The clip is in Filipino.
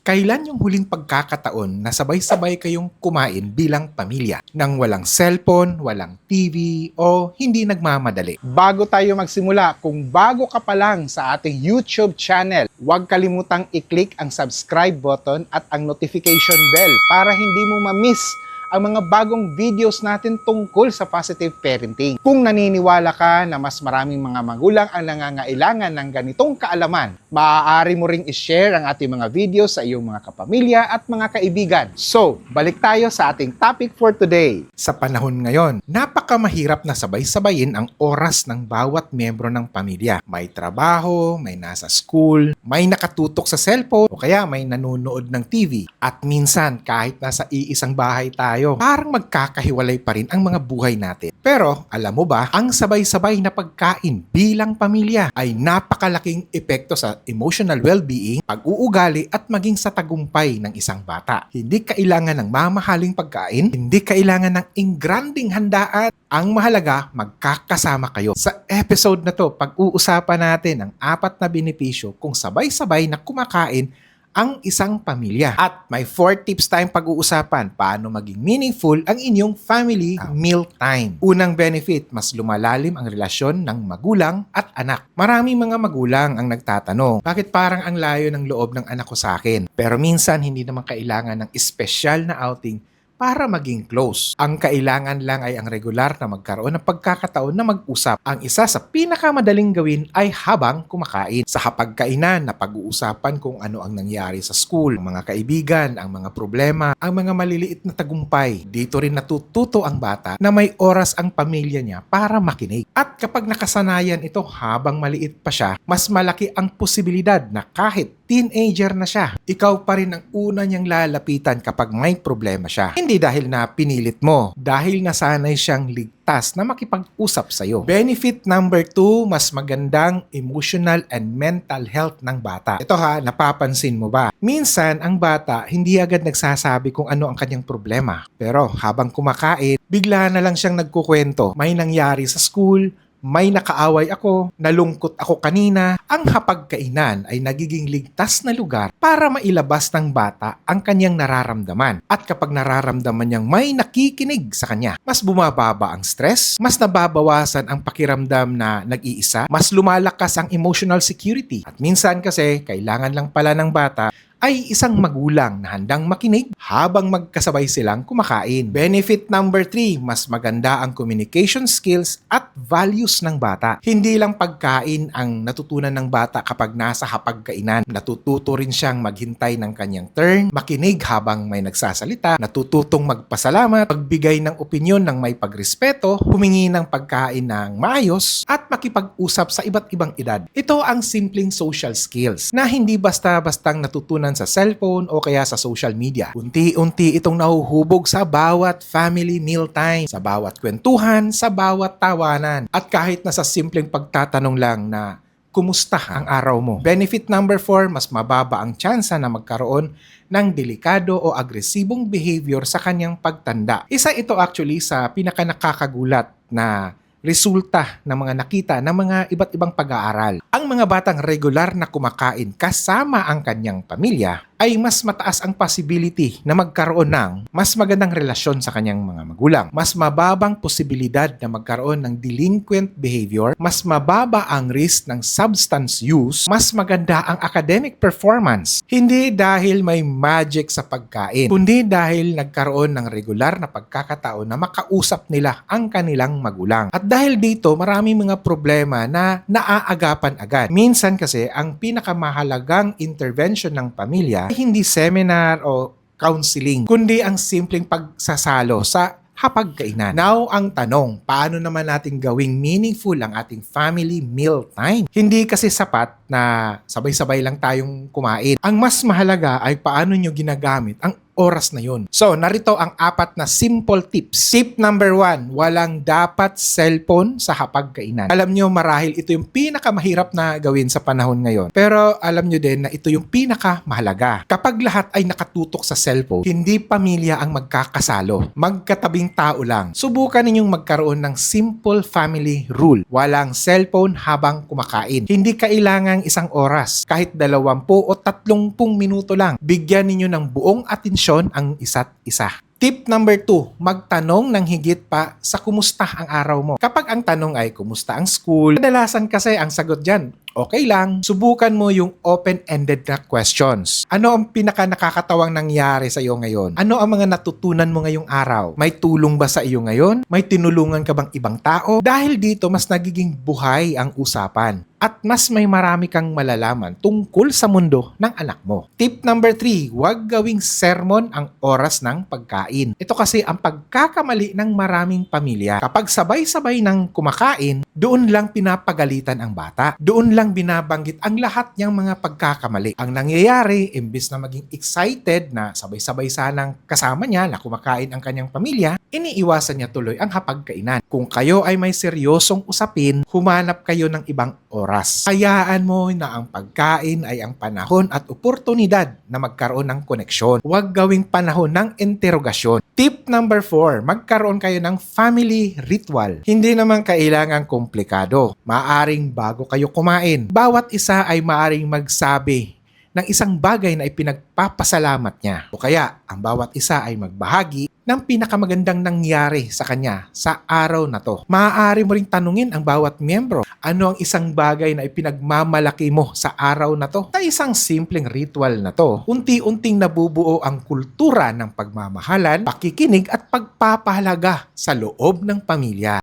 Kailan yung huling pagkakataon na sabay-sabay kayong kumain bilang pamilya nang walang cellphone, walang TV, o hindi nagmamadali? Bago tayo magsimula, kung bago ka pa lang sa ating YouTube channel, huwag kalimutang i-click ang subscribe button at ang notification bell para hindi mo ma-miss ang mga bagong videos natin tungkol sa positive parenting. Kung naniniwala ka na mas maraming mga magulang ang nangangailangan ng ganitong kaalaman, maaari mo ring i-share ang ating mga videos sa iyong mga kapamilya at mga kaibigan. So, balik tayo sa ating topic for today. Sa panahon ngayon, napakamahirap na sabay-sabayin ang oras ng bawat miyembro ng pamilya. May trabaho, may nasa school, may nakatutok sa cellphone, o kaya may nanonood ng TV. At minsan, kahit nasa iisang bahay tayo, parang magkakahiwalay pa rin ang mga buhay natin. Pero, alam mo ba, ang sabay-sabay na pagkain bilang pamilya ay napakalaking epekto sa emotional well-being, pag-uugali at maging sa tagumpay ng isang bata. Hindi kailangan ng mamahaling pagkain, hindi kailangan ng ingranding handaan. Ang mahalaga, magkakasama kayo. Sa episode na to, pag-uusapan natin ang 4 na benepisyo kung sabay-sabay na kumakain ang isang pamilya. At may 4 tips tayong pag-uusapan paano maging meaningful ang inyong family meal time. Unang benefit, mas lumalalim ang relasyon ng magulang at anak. Maraming mga magulang ang nagtatanong, bakit parang ang layo ng loob ng anak ko sa akin? Pero minsan hindi naman kailangan ng espesyal na outing para maging close. Ang kailangan lang ay ang regular na magkaroon ng pagkakataon na mag-usap. Ang isa sa pinakamadaling gawin ay habang kumakain. Sa hapagkainan na pag-uusapan kung ano ang nangyari sa school, ang mga kaibigan, ang mga problema, ang mga maliliit na tagumpay. Dito rin natututo ang bata na may oras ang pamilya niya para makinig. At kapag nakasanayan ito habang maliit pa siya, mas malaki ang posibilidad na kahit teenager na siya, ikaw pa rin ang una niyang lalapitan kapag may problema siya. Hindi dahil na pinilit mo, dahil nasanay siyang ligtas na makipag-usap sa'yo. Benefit number 2, mas magandang emotional and mental health ng bata. Ito napapansin mo ba? Minsan, ang bata hindi agad nagsasabi kung ano ang kanyang problema. Pero habang kumakain, bigla na lang siyang nagkukwento. May nangyari sa school, may nakaaway ako, nalungkot ako kanina. Ang hapagkainan ay nagiging ligtas na lugar para mailabas ng bata ang kanyang nararamdaman. At kapag nararamdaman niyang may nakikinig sa kanya, mas bumababa ang stress, mas nababawasan ang pakiramdam na nag-iisa, mas lumalakas ang emotional security. At minsan kasi, kailangan lang pala ng bata ay isang magulang na handang makinig habang magkasabay silang kumakain. Benefit number 3, mas maganda ang communication skills at values ng bata. Hindi lang pagkain ang natutunan ng bata kapag nasa hapagkainan. Natututo rin siyang maghintay ng kanyang turn, makinig habang may nagsasalita, natututong magpasalamat, magbigay ng opinyon ng may pagrespeto, humingi ng pagkain ng maayos, at makipag-usap sa iba't ibang edad. Ito ang simpleng social skills na hindi basta-bastang natutunan sa cellphone o kaya sa social media. Unti-unti itong nahuhubog sa bawat family meal time, sa bawat kwentuhan, sa bawat tawanan. At kahit na sa simpleng pagtatanong lang na, kumusta ang araw mo? Benefit number 4, mas mababa ang tsansa na magkaroon ng delikado o agresibong behavior sa kanyang pagtanda. Isa ito actually sa pinakanakakagulat na resulta ng mga nakita ng mga iba't ibang pag-aaral. Ang mga batang regular na kumakain kasama ang kanyang pamilya ay mas mataas ang possibility na magkaroon ng mas magandang relasyon sa kanyang mga magulang. Mas mababang posibilidad na magkaroon ng delinquent behavior, mas mababa ang risk ng substance use, mas maganda ang academic performance. Hindi dahil may magic sa pagkain, kundi dahil nagkaroon ng regular na pagkakataon na makausap nila ang kanilang magulang. At dahil dito, maraming mga problema na naaagapan agad. Minsan kasi, ang pinakamahalagang intervention ng pamilya hindi seminar o counseling, kundi ang simpleng pagsasalo sa hapagkainan. Now, ang tanong, paano naman natin gawing meaningful ang ating family meal time? Hindi kasi sapat na sabay-sabay lang tayong kumain. Ang mas mahalaga ay paano nyo ginagamit ang oras na yun. So, narito ang 4 na simple tips. Tip number 1, walang dapat cellphone sa hapagkainan. Alam nyo, marahil ito yung pinakamahirap na gawin sa panahon ngayon. Pero alam nyo din na ito yung pinakamahalaga. Kapag lahat ay nakatutok sa cellphone, hindi pamilya ang magkakasalo. Magkatabing tao lang. Subukan ninyong magkaroon ng simple family rule. Walang cellphone habang kumakain. Hindi kailangang 1 oras. Kahit 20 o 30 minuto lang. Bigyan ninyo ng buong atensyon ang isa't isa. Tip number 2, magtanong ng higit pa sa kumusta ang araw mo. Kapag ang tanong ay kumusta ang school, kadalasan kasi ang sagot dyan, okay lang. Subukan mo yung open-ended na questions. Ano ang pinaka nakakatawang nangyari sa iyo ngayon? Ano ang mga natutunan mo ngayong araw? May tulong ba sa iyo ngayon? May tinulungan ka bang ibang tao? Dahil dito, mas nagiging buhay ang usapan. At mas may marami kang malalaman tungkol sa mundo ng anak mo. Tip number 3, huwag gawing sermon ang oras ng pagkain. Ito kasi ang pagkakamali ng maraming pamilya. Kapag sabay-sabay ng kumakain, doon lang pinapagalitan ang bata. Doon lang binabanggit ang lahat niyang mga pagkakamali. Ang nangyayari, imbis na maging excited na sabay-sabay sanang kasama niya na kumakain ang kanyang pamilya, iniiwasan niya tuloy ang hapagkainan. Kung kayo ay may seryosong usapin, humanap kayo ng ibang oras. Hayaan mo na ang pagkain ay ang panahon at oportunidad na magkaroon ng koneksyon. Huwag gawing panahon ng interogasyon. Tip number 4, magkaroon kayo ng family ritual. Hindi naman kailangang komplikado. Maaring bago kayo kumain, bawat isa ay maaring magsabi ng isang bagay na ipinagpapasalamat niya. O kaya, ang bawat isa ay magbahagi ng pinakamagandang nangyari sa kanya sa araw na to. Maaari mo ring tanungin ang bawat miyembro, ano ang isang bagay na ipinagmamalaki mo sa araw na to? Sa isang simpleng ritual na to, unti-unting nabubuo ang kultura ng pagmamahalan, pakikinig at pagpapahalaga sa loob ng pamilya.